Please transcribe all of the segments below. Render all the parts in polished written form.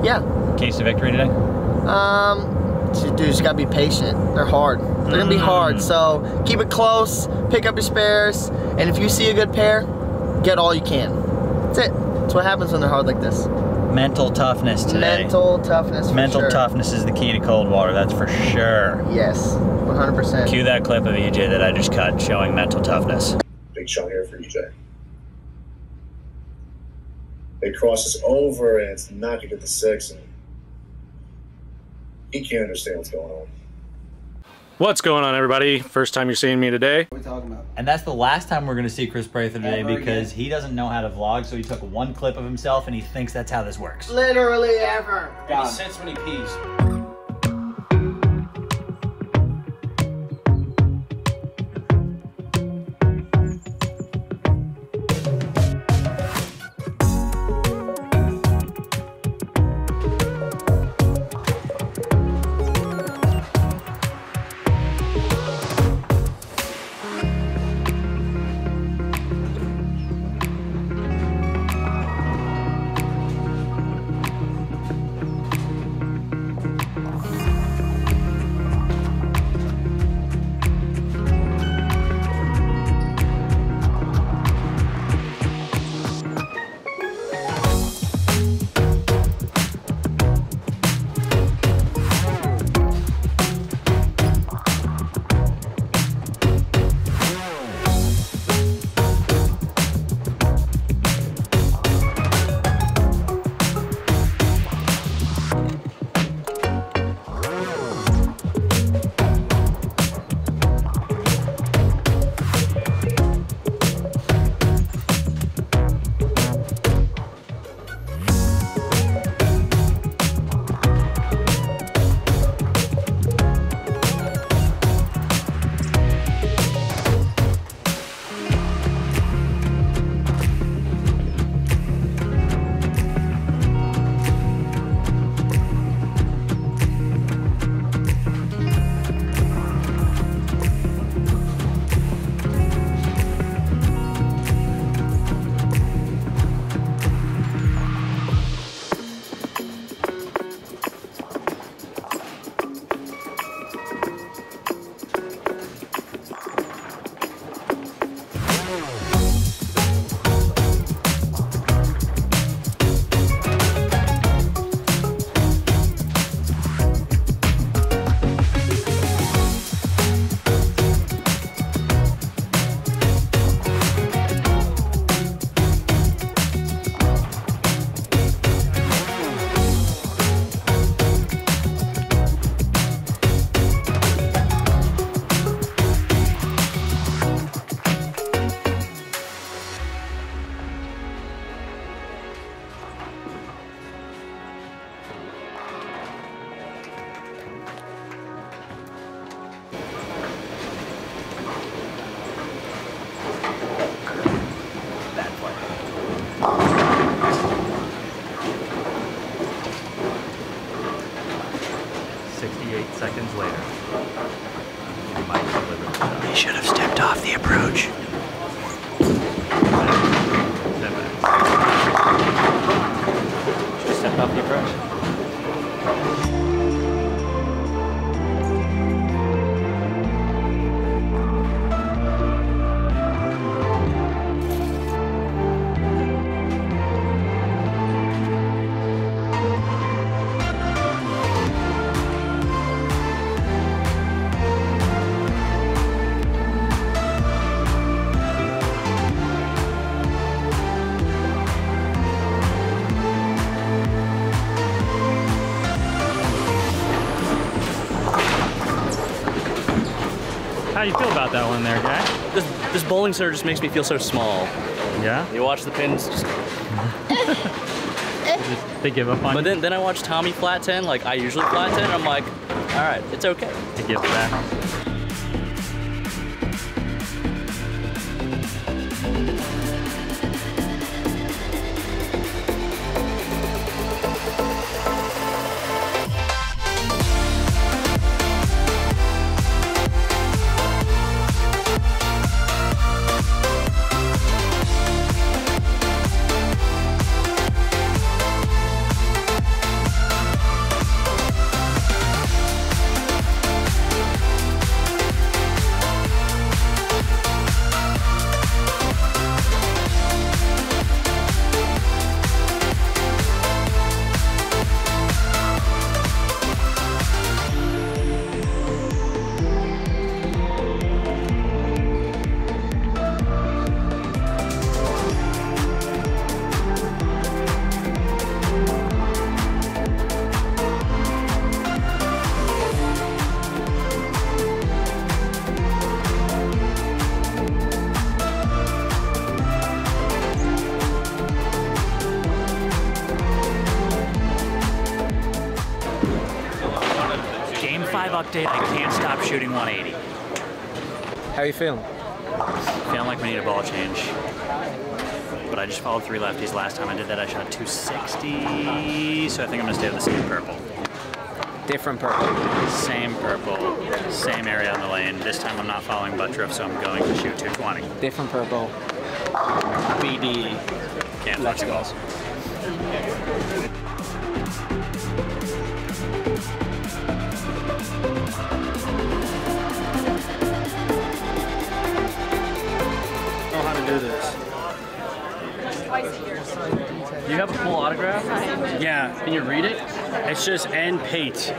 Yeah. Case of victory today? Dude, you just gotta be patient. They're hard. They're gonna be hard, so keep it close, pick up your spares, and if you see a good pair, get all you can. That's it. That's what happens when they're hard like this. Mental toughness today. Mental toughness for Mental sure. toughness is the key to cold water, that's for sure. Yes, 100%. Cue that clip of EJ that I just cut showing mental toughness. Big shot here for EJ. It crosses over and it's not gonna get the 6, and he can't understand what's going on. What's going on, everybody? First time you're seeing me today. What are we talking about? And that's the last time we're going to see Chris Prather today Ever because again. he doesn't know how to vlog, so he took one clip of himself and he thinks that's how this works. Literally ever. And he sits when he pees. Seconds later, he should have stepped off the approach. 10 minutes. Should have stepped off the approach. How do you feel about that one there, guy? This bowling center just makes me feel so small. Yeah? You watch the pins just... They give up on But you? then I watch Tommy flat 10, like I usually flat 10, and I'm like, all right, it's okay. To give back. live update. I can't stop shooting 180. How are you feeling? Feeling like we need a ball change. But I just followed 3 lefties last time I did that. I shot 260, so I think I'm gonna stay with the same purple. Different purple. Same purple, same area on the lane. This time I'm not following butt drift, so I'm going to shoot 220. Different purple. BD. Can't touch the balls. Know how to do this. You have a full autograph? Yeah. Can you read it? It's just N Pate.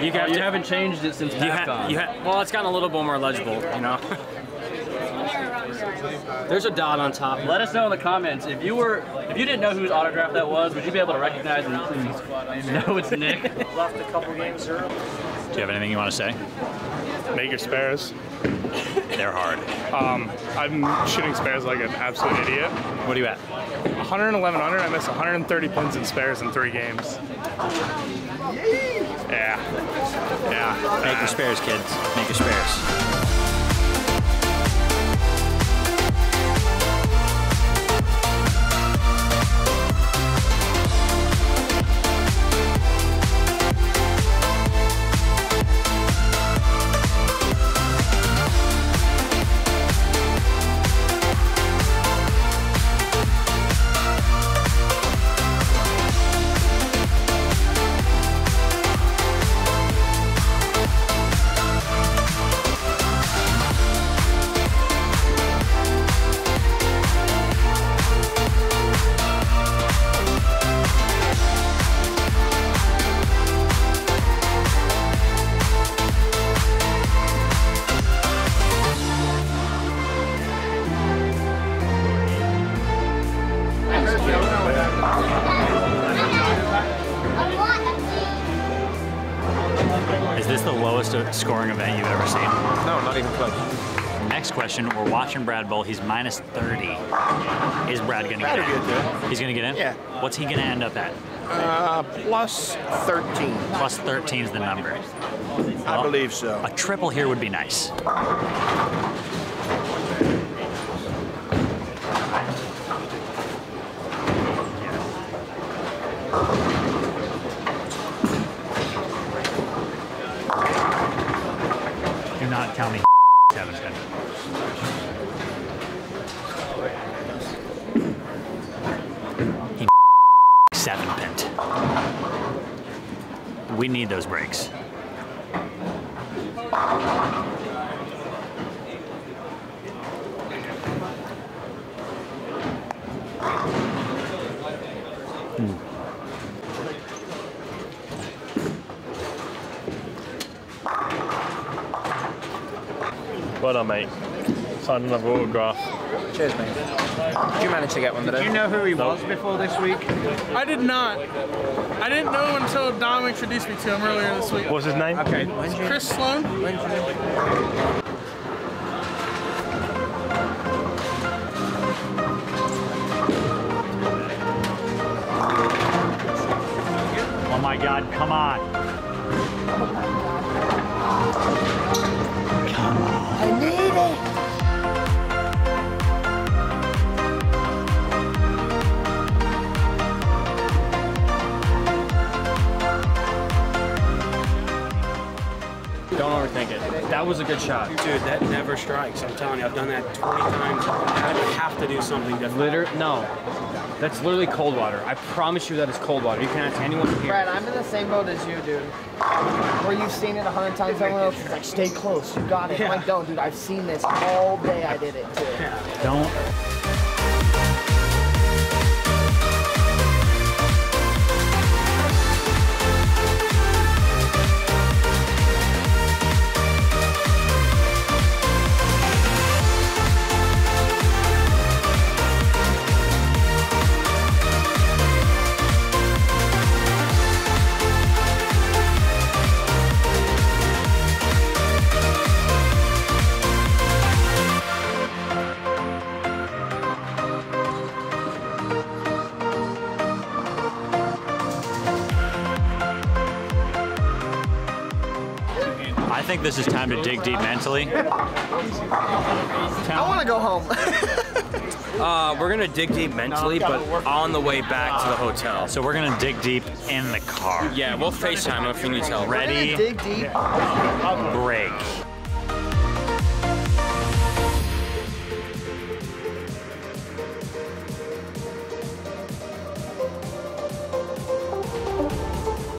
You haven't changed it since PACON. Well, it's gotten a little bit more legible, you know. There's a dot on top. Let us know in the comments if you didn't know whose autograph that was. Would you be able to recognize and know it's Nick? Left a couple games early. Do you have anything you want to say? Make your spares. They're hard. I'm shooting spares like an absolute idiot. What are you at? 111 under. I missed 130 pins in spares in 3 games. Yeah. Make your spares, kids. Make your spares. Is this the lowest scoring event you've ever seen? No, not even close. Next question, we're watching Brad bowl. He's minus 30. Is Brad gonna get in? He's gonna get in? Yeah. What's he gonna end up at? Plus 13. Plus 13 is the number. I believe so. A triple here would be nice. Do not tell me Keven pin. He 7 pinned. We need those breaks. Well done, mate. Signed another autograph. Cheers, mate. Did you manage to get one today? Did you know who he was before this week? I did not. I didn't know until Dom introduced me to him earlier this week. What's his name? Okay. Chris Sloan. Oh my God, come on. I need it. Don't overthink it. That was a good shot. Dude, that never strikes. I'm telling you, I've done that 20 times. I have to do something different. No. That's literally cold water. I promise you that is cold water. You can ask anyone here. Brad, I'm in the same boat as you, dude. Where you've seen it 100 times, everyone else is like, stay close, you got it. I'm like, don't, dude, I've seen this all day. I did it too. Don't. think this is time to dig deep mentally. I want to go home. We're gonna dig deep mentally, but on the way back to the hotel. So we're gonna dig deep in the car. Yeah, we'll FaceTime if we need help. Ready? Dig deep. Break.